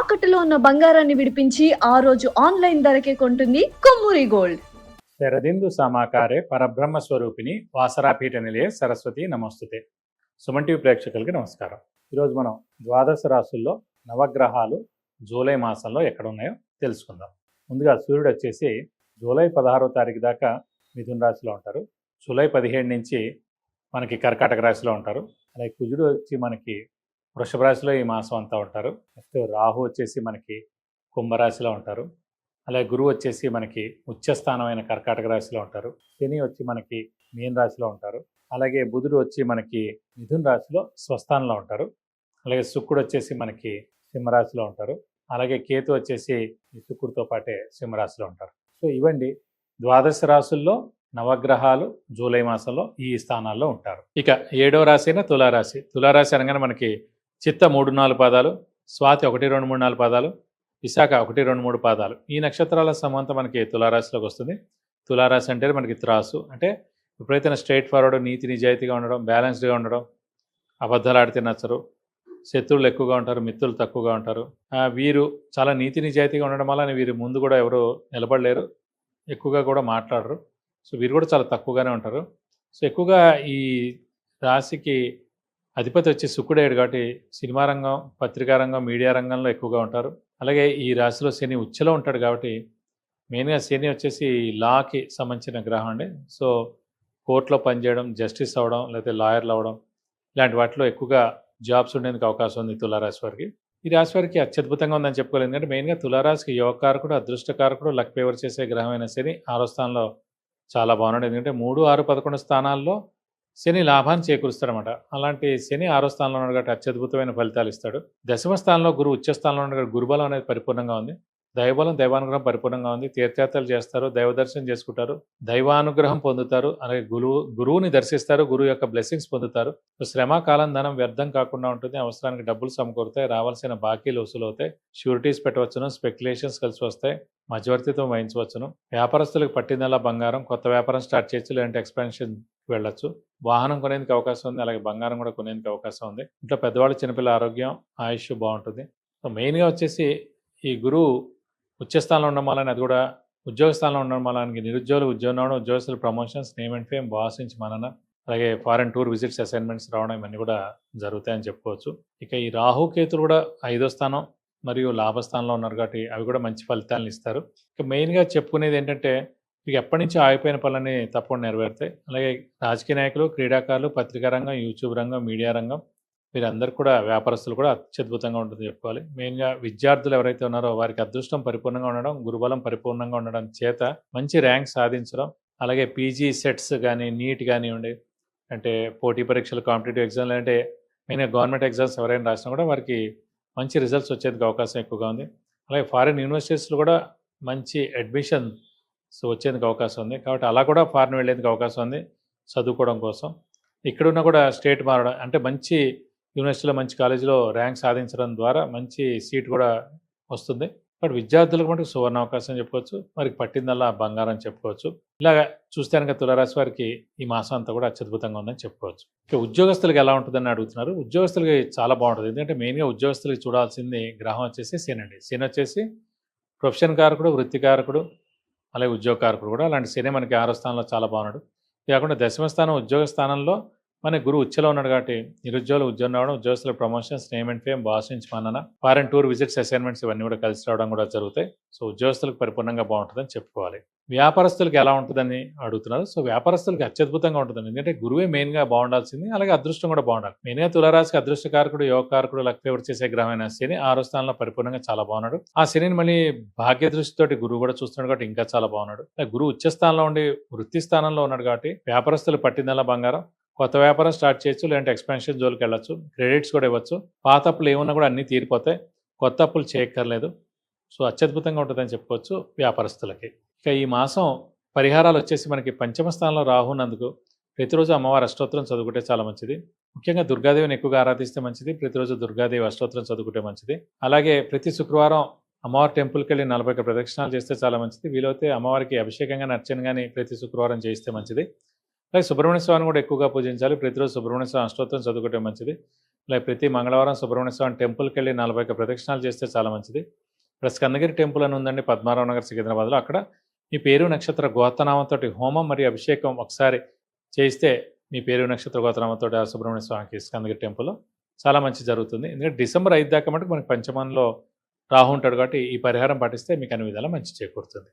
తాకట్టులో ఉన్న బంగారాన్ని విడిపించి ఆ రోజు ఆన్లైన్ ధరకే కొంటుంది కొమ్మూరి గోల్డ్. శరదిందు సమాకారే పరబ్రహ్మ స్వరూపిణి వాసరాపీఠ నిలయ సరస్వతి నమస్తుతే. సుమన్ టీవీ ప్రేక్షకులకి నమస్కారం. ఈరోజు మనం ద్వాదశ రాశుల్లో నవగ్రహాలు జూలై మాసంలో ఎక్కడ ఉన్నాయో తెలుసుకుందాం. ముందుగా సూర్యుడు వచ్చేసి జూలై 16వ తారీఖు దాకా మిథున రాశిలో ఉంటారు. జూలై 17 నుంచి మనకి కర్కాటక రాశిలో ఉంటారు. అలాగే కుజుడు వచ్చి మనకి వృషభ రాశిలో ఈ మాసం అంతా ఉంటారు. నెక్స్ట్ రాహు వచ్చేసి మనకి కుంభరాశిలో ఉంటారు. అలాగే గురువు వచ్చేసి మనకి ఉచ్చస్థానమైన కర్కాటక రాశిలో ఉంటారు. శని వచ్చి మనకి మీన రాశిలో ఉంటారు. అలాగే బుధుడు వచ్చి మనకి మిథున రాశిలో స్వస్థానంలో ఉంటారు. అలాగే శుక్రుడు వచ్చేసి మనకి సింహరాశిలో ఉంటారు. అలాగే కేతు వచ్చేసి ఈ శుక్రుడితో పాటే సింహరాశిలో ఉంటారు. సో ఇవండి ద్వాదశ రాశుల్లో నవగ్రహాలు జూలై మాసంలో ఈ స్థానాల్లో ఉంటారు. ఇక 7వ రాశి అయిన తులారాశి. తులారాశి అనగానే మనకి చిత్త 3-4 పాదాలు, స్వాతి 1-2-3-4 పాదాలు, విశాఖ 1-2-3 పాదాలు. ఈ నక్షత్రాల సమంతా మనకి తులారాశిలోకి వస్తుంది. తులారాశి అంటే మనకి త్రాసు, అంటే ఎప్పుడైతే స్ట్రైట్ ఫార్వర్డ్, నీతి నిజాయితీగా ఉండడం, బ్యాలెన్స్డ్గా ఉండడం, అబద్ధాలు ఆడితే నచ్చరు, శత్రువులు ఎక్కువగా ఉంటారు, మిత్రులు తక్కువగా ఉంటారు. వీరు చాలా నీతి నిజాయితీగా ఉండడం వల్ల వీరి ముందు కూడా ఎవరు నిలబడలేరు, ఎక్కువగా కూడా మాట్లాడరు. సో వీరు కూడా చాలా తక్కువగానే ఉంటారు. సో ఎక్కువగా ఈ రాశికి అధిపతి వచ్చి శుక్రుడేడు కాబట్టి సినిమా రంగం, పత్రికా రంగం, మీడియా రంగంలో ఎక్కువగా ఉంటారు. అలాగే ఈ రాశిలో శని ఉచ్చలో ఉంటాడు కాబట్టి మెయిన్గా శని వచ్చేసి లాకి సంబంధించిన గ్రహం అండి. సో కోర్టులో పనిచేయడం, జస్టిస్ అవ్వడం, లేకపోతే లాయర్లు అవ్వడం, ఇలాంటి వాటిలో ఎక్కువగా జాబ్స్ ఉండేందుకు అవకాశం ఉంది తులారాశి వారికి. ఈ రాశి వారికి అత్యద్భుతంగా ఉందని చెప్పుకోలేదు. ఎందుకంటే మెయిన్గా తులారాశికి యోగకారకుడు, అదృష్టకారకుడు, లక్ ఫేవర్ చేసే గ్రహమైన శని 6వ స్థానంలో చాలా బాగున్నాడు. ఎందుకంటే 3, 6, 11 స్థానాల్లో శని లాభాన్ని చేకూరుస్తాడనమాట. అలాంటి శని 6వ స్థానంలో ఉన్నాడు కాబట్టి అత్యద్భుతమైన ఫలితాలు ఇస్తాడు. దశమ స్థానంలో గురువు ఉచ్చ స్థానంలో ఉన్నాడు కాబట్టి గురుబలం అనేది పరిపూర్ణంగా ఉంది. దైవబలం, దైవానుగ్రహం పరిపూర్ణంగా ఉంది. తీర్థయాత్రలు చేస్తారు, దైవ దర్శనం చేసుకుంటారు, దైవానుగ్రహం పొందుతారు. అలాగే గురువుని దర్శిస్తారు, గురువు యొక్క బ్లెస్సింగ్స్ పొందుతారు. శ్రమ, కాలం, ధనం వ్యర్థం కాకుండా ఉంటుంది. అవసరానికి డబ్బులు సమకూరుతాయి, రావాల్సిన బాకీలు వసూలు అవుతాయి, షూరిటీస్ పెట్టవచ్చును, స్పెక్యులేషన్స్ కలిసి వస్తాయి, మధ్యవర్తిత్వం వహించవచ్చును. వ్యాపారస్తులకు పట్టిందల్లా బంగారం, కొత్త వ్యాపారం స్టార్ట్ చేయొచ్చు, లేదంటే ఎక్స్పాన్షన్ వెళ్ళొచ్చు. వాహనం కొనేందుకు అవకాశం ఉంది, అలాగే బంగారం కూడా కొనేందుకు అవకాశం ఉంది. ఇంట్లో పెద్దవాళ్ళు, చిన్నపిల్లల ఆరోగ్యం, ఆయుష్ బాగుంటుంది. సో మెయిన్గా వచ్చేసి ఈ గురువు ఉచ్చస్థానంలో ఉండడం వల్ల, అది కూడా ఉద్యోగ స్థానంలో ఉండడం వల్ల నిరుద్యోగులు ఉద్యోగం రావడం, ఉద్యోగస్తులు promotions, name and fame, boss నుంచి మనన, అలాగే ఫారెన్ టూర్ విజిట్స్, అసైన్మెంట్స్ రావడం, ఇవన్నీ కూడా జరుగుతాయని చెప్పుకోవచ్చు. ఇక ఈ రాహుకేతులు కూడా 5వ స్థానం మరియు లాభస్థానంలో ఉన్నారు కాబట్టి అవి కూడా మంచి ఫలితాలను ఇస్తారు. ఇక మెయిన్గా చెప్పుకునేది ఏంటంటే ఇక ఎప్పటి నుంచి ఆగిపోయిన పనులన్నీ తప్పకుండా నెరవేరుతాయి. అలాగే రాజకీయ నాయకులు, క్రీడాకారులు, పత్రికా రంగం, యూట్యూబ్ రంగం, మీడియా రంగం, వీరందరూ కూడా, వ్యాపారస్తులు కూడా అత్యద్భుతంగా ఉంటుంది చెప్పుకోవాలి. మెయిన్గా విద్యార్థులు ఎవరైతే ఉన్నారో వారికి అదృష్టం పరిపూర్ణంగా ఉండడం, గురుబలం పరిపూర్ణంగా ఉండడం చేత మంచి ర్యాంక్ సాధించడం, అలాగే పీజీ సెట్స్ కానీ, నీట్ కానివ్వండి, అంటే పోటీ పరీక్షలు, కాంపిటేటివ్ ఎగ్జామ్లు, అంటే మెయిన్గా గవర్నమెంట్ ఎగ్జామ్స్ ఎవరైనా రాసినా కూడా వారికి మంచి రిజల్ట్స్ వచ్చేందుకు అవకాశం ఎక్కువగా ఉంది. అలాగే ఫారిన్ యూనివర్సిటీస్లో కూడా మంచి అడ్మిషన్ వచ్చేందుకు అవకాశం ఉంది. కాబట్టి అలా కూడా ఫారిన్ వెళ్ళేందుకు అవకాశం ఉంది చదువుకోవడం కోసం. ఇక్కడున్న కూడా స్టేట్ మారడం, అంటే మంచి యూనివర్సిటీలో, మంచి కాలేజీలో ర్యాంక్ సాధించడం ద్వారా మంచి సీట్ కూడా వస్తుంది. బట్ విద్యార్థులకు మటుకు సువర్ణ అవకాశం చెప్పుకోవచ్చు. వారికి పట్టిందల్లా బంగారం చెప్పుకోవచ్చు. ఇలాగ చూస్తే కనుక తులారాశి వారికి ఈ మాసం అంతా కూడా అత్యద్భుతంగా ఉందని చెప్పుకోవచ్చు. ఇక ఉద్యోగస్తులకు ఎలా ఉంటుందని అడుగుతున్నారు. ఉద్యోగస్తులకి చాలా బాగుంటుంది. ఎందుకంటే మెయిన్గా ఉద్యోగస్తులకి చూడాల్సింది గ్రహం వచ్చేసి శని అండి. శని వచ్చేసి ప్రొఫెషన్ కారకుడు, వృత్తి కారకుడు, అలాగే ఉద్యోగ కారకుడు కూడా. అలాంటి శని మనకి 6వ స్థానంలో చాలా బాగున్నాడు. ఇది కాకుండా దశమ స్థానం, ఉద్యోగ స్థానంలో మన గురువు ఉచ్చలో ఉన్నాడు కాబట్టి నిరుద్యోగులు ఉద్యోగం రావడం, ఉద్యోగస్తుల promotions, name and fame, boss నుంచి మనన, ఫారెన్ టూర్ విజిట్స్, అసైన్మెంట్స్ ఇవన్నీ కూడా కలిసి రావడం కూడా జరుగుతాయి. సో ఉద్యోగస్తులకు పరిపూర్ణంగా బాగుంటుందని చెప్పుకోవాలి. వ్యాపారస్తులకు ఎలా ఉంటుందని అడుగుతున్నారు. సో వ్యాపారస్తులకు అత్యద్భుతంగా ఉంటుంది. ఎందుకంటే గురువే మెయిన్గా బాగుండాల్సింది, అలాగే అదృష్టం కూడా బాగుండాలి. మెయిన్గా తులారాశికి అదృష్టకారకుడు, యోగకారకుడు, లక్ ఫేవర్ చేసే గ్రహమైన శని 6వ స్థానంలో పరిపూర్ణంగా చాలా బాగున్నాడు. ఆ శనిని మళ్ళీ భాగ్య దృష్టితోటి గురువు కూడా చూస్తున్నాడు కాబట్టి ఇంకా చాలా బాగున్నాడు. గురువు ఉచ్చ స్థానంలో ఉండి వృత్తి స్థానంలో ఉన్నాడు కాబట్టి వ్యాపారస్తులు పట్టిందల్లా బంగారం, కొత్త వ్యాపారం స్టార్ట్ చేయొచ్చు, లేదంటే ఎక్స్పాన్షన్ జోలికి వెళ్ళొచ్చు, క్రెడిట్స్ కూడా ఇవ్వచ్చు. పాత అప్పులు ఏమన్నా కూడా అన్నీ తీరిపోతాయి, కొత్త అప్పులు చేయక్కర్లేదు. సో అత్యద్భుతంగా ఉంటుందని చెప్పుకోవచ్చు వ్యాపారస్తులకి. ఇక ఈ మాసం పరిహారాలు వచ్చేసి మనకి పంచమ స్థానంలో రాహు ఉన్నందుకు ప్రతిరోజు అమ్మవారి అష్టోత్తరం చదువుకుంటే చాలా మంచిది. ముఖ్యంగా దుర్గాదేవిని ఎక్కువగా ఆరాధిస్తే మంచిది. ప్రతిరోజు దుర్గాదేవి అష్టోత్తరం చదువుకుంటే మంచిది. అలాగే ప్రతి శుక్రవారం అమ్మవారి టెంపుల్కి వెళ్ళి 40 ప్రదక్షిణాలు చేస్తే చాలా మంచిది. వీలైతే అమ్మవారికి అభిషేకంగా, అర్చన కానీ ప్రతి శుక్రవారం చేయిస్తే మంచిది. అలాగే సుబ్రహ్మణ్య స్వామిని కూడా ఎక్కువగా పూజించాలి. ప్రతిరోజు సుబ్రహ్మణ్య స్వామి అష్టోత్తరం చదువుకుంటే మంచిది. ఇలా ప్రతి మంగళవారం సుబ్రహ్మణ్య స్వామి టెంపుల్కి వెళ్ళి 40 ప్రదక్షిణాలు చేస్తే చాలా మంచిది. ఇక్కడ స్కందగిరి టెంపుల్ అని ఉందండి పద్మారావు నగర్ సికింద్రాబాద్లో. అక్కడ మీ పేరు నక్షత్ర గోత్రనామంతో హోమం మరియు అభిషేకం ఒకసారి చేయిస్తే మీ పేరు నక్షత్ర గోత్రనామంతో ఆ సుబ్రహ్మణ్య స్వామికి స్కందగిరి టెంపుల్లో చాలా మంచి జరుగుతుంది. ఎందుకంటే డిసెంబర్ 5 దాకా మటుకు మనకి పంచమంలో రాహు ఉంటాడు కాబట్టి ఈ పరిహారం పాటిస్తే మీకు అన్ని విధాలా మంచి చేకూరుతుంది.